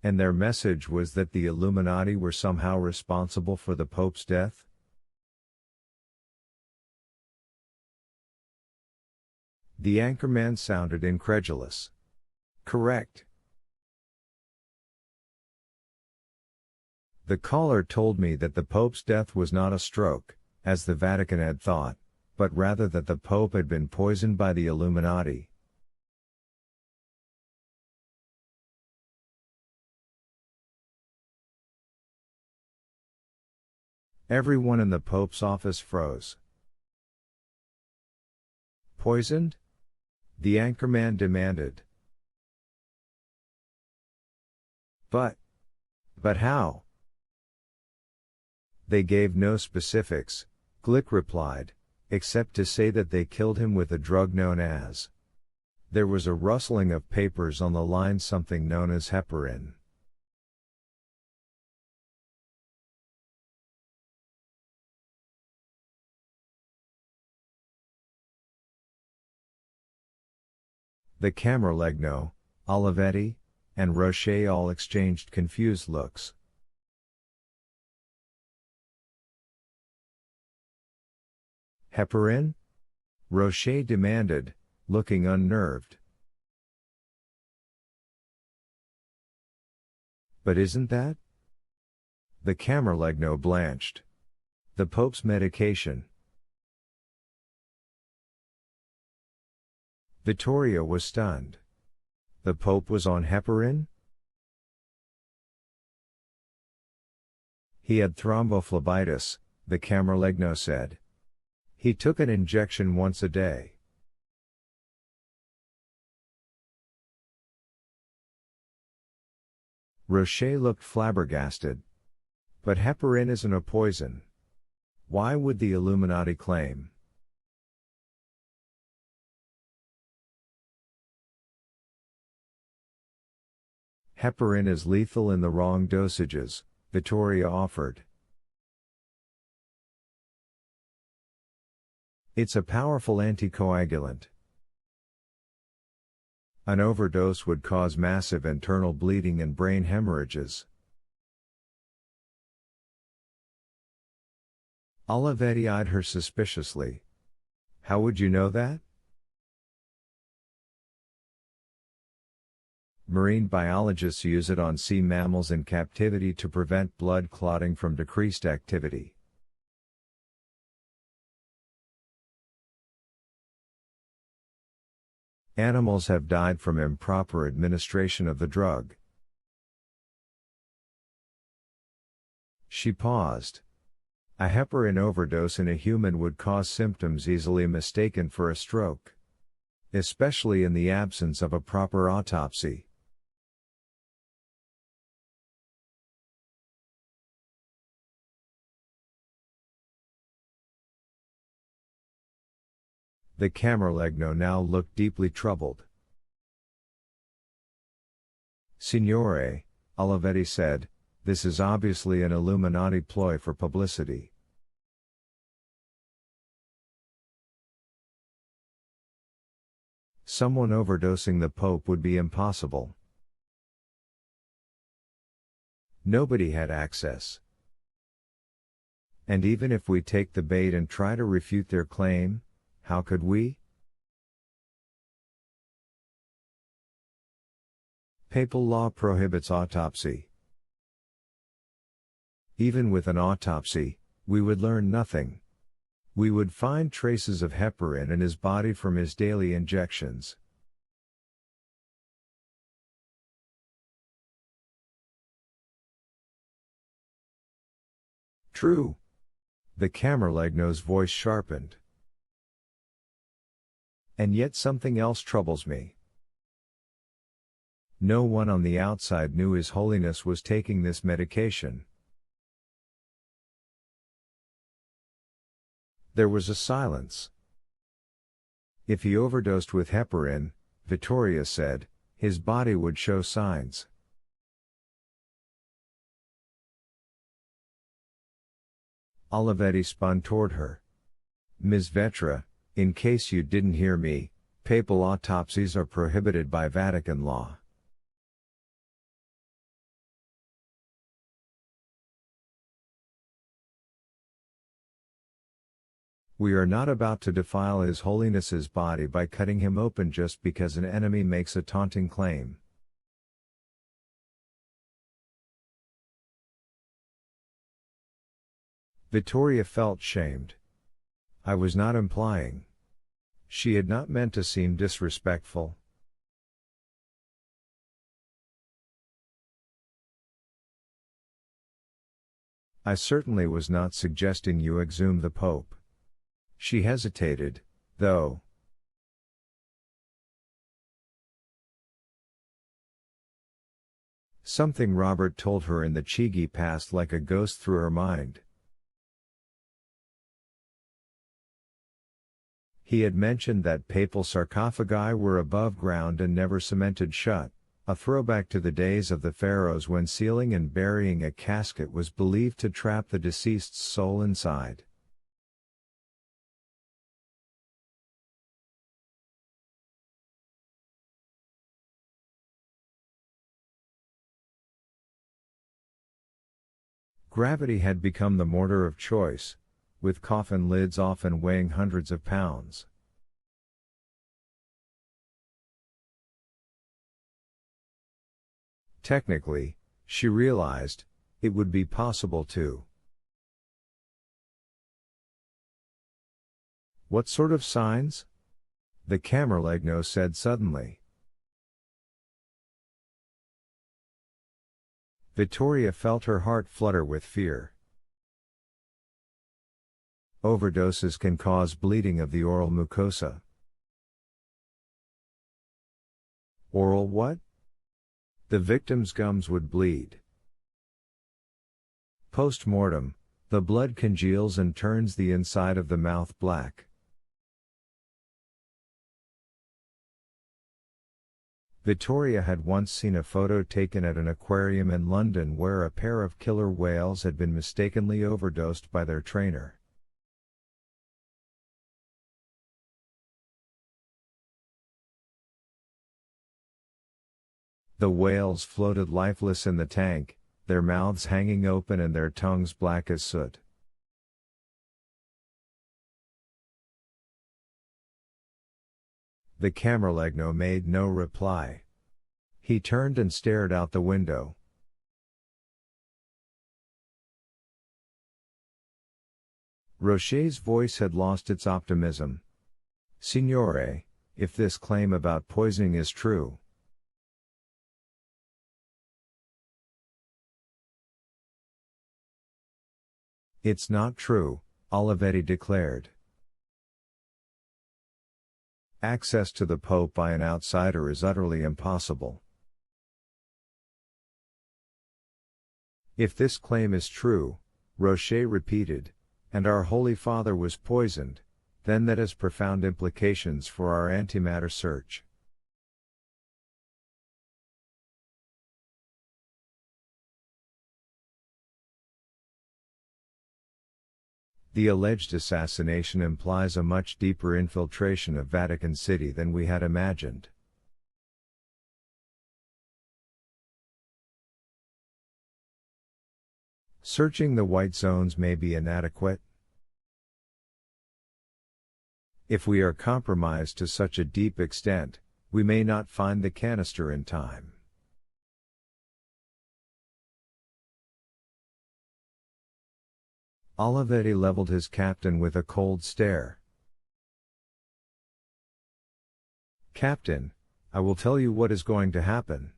And their message was that the Illuminati were somehow responsible for the Pope's death? The anchorman sounded incredulous. Correct. The caller told me that the Pope's death was not a stroke, as the Vatican had thought, but rather that the Pope had been poisoned by the Illuminati. Everyone in the Pope's office froze. Poisoned? The anchorman demanded. But how? They gave no specifics, Glick replied, except to say that they killed him with a drug known as. There was a rustling of papers on the line, something known as heparin. The Camerlegno, Olivetti, and Roche all exchanged confused looks. Heparin? Roche demanded, looking unnerved. But isn't that? The Camerlegno blanched. The Pope's medication. Vittoria was stunned. The Pope was on heparin? He had thrombophlebitis, the Camerlegno said. He took an injection once a day. Roche looked flabbergasted. But heparin isn't a poison. Why would the Illuminati claim? Heparin is lethal in the wrong dosages, Vittoria offered. It's a powerful anticoagulant. An overdose would cause massive internal bleeding and brain hemorrhages. Olivetti eyed her suspiciously. How would you know that? Marine biologists use it on sea mammals in captivity to prevent blood clotting from decreased activity. Animals have died from improper administration of the drug. She paused. A heparin overdose in a human would cause symptoms easily mistaken for a stroke, especially in the absence of a proper autopsy. The Camerlegno now looked deeply troubled. Signore, Olivetti said, this is obviously an Illuminati ploy for publicity. Someone overdosing the Pope would be impossible. Nobody had access. And even if we take the bait and try to refute their claim, how could we? Papal law prohibits autopsy. Even with an autopsy, we would learn nothing. We would find traces of heparin in his body from his daily injections. True. The Camerlegno's voice sharpened. And yet something else troubles me. No one on the outside knew His Holiness was taking this medication. There was a silence. If he overdosed with heparin, Vittoria said, his body would show signs. Olivetti spun toward her. Ms. Vetra, in case you didn't hear me, papal autopsies are prohibited by Vatican law. We are not about to defile His Holiness's body by cutting him open just because an enemy makes a taunting claim. Vittoria felt shamed. I was not implying. She had not meant to seem disrespectful. I certainly was not suggesting you exhume the Pope. She hesitated, though. Something Robert told her in the Chigi passed like a ghost through her mind. He had mentioned that papal sarcophagi were above ground and never cemented shut, a throwback to the days of the pharaohs when sealing and burying a casket was believed to trap the deceased's soul inside. Gravity had become the mortar of choice, with coffin lids often weighing hundreds of pounds. Technically, she realized, it would be possible to. What sort of signs? The Camerlegno said suddenly. Vittoria felt her heart flutter with fear. Overdoses can cause bleeding of the oral mucosa. Oral what? The victim's gums would bleed. Post-mortem, the blood congeals and turns the inside of the mouth black. Vittoria had once seen a photo taken at an aquarium in London where a pair of killer whales had been mistakenly overdosed by their trainer. The whales floated lifeless in the tank, their mouths hanging open and their tongues black as soot. The Camerlegno made no reply. He turned and stared out the window. Rocher's voice had lost its optimism. Signore, if this claim about poisoning is true. It's not true, Olivetti declared. Access to the Pope by an outsider is utterly impossible. If this claim is true, Rocher repeated, and our Holy Father was poisoned, then that has profound implications for our antimatter search. The alleged assassination implies a much deeper infiltration of Vatican City than we had imagined. Searching the white zones may be inadequate. If we are compromised to such a deep extent, we may not find the canister in time. Olivetti leveled his captain with a cold stare. Captain, I will tell you what is going to happen.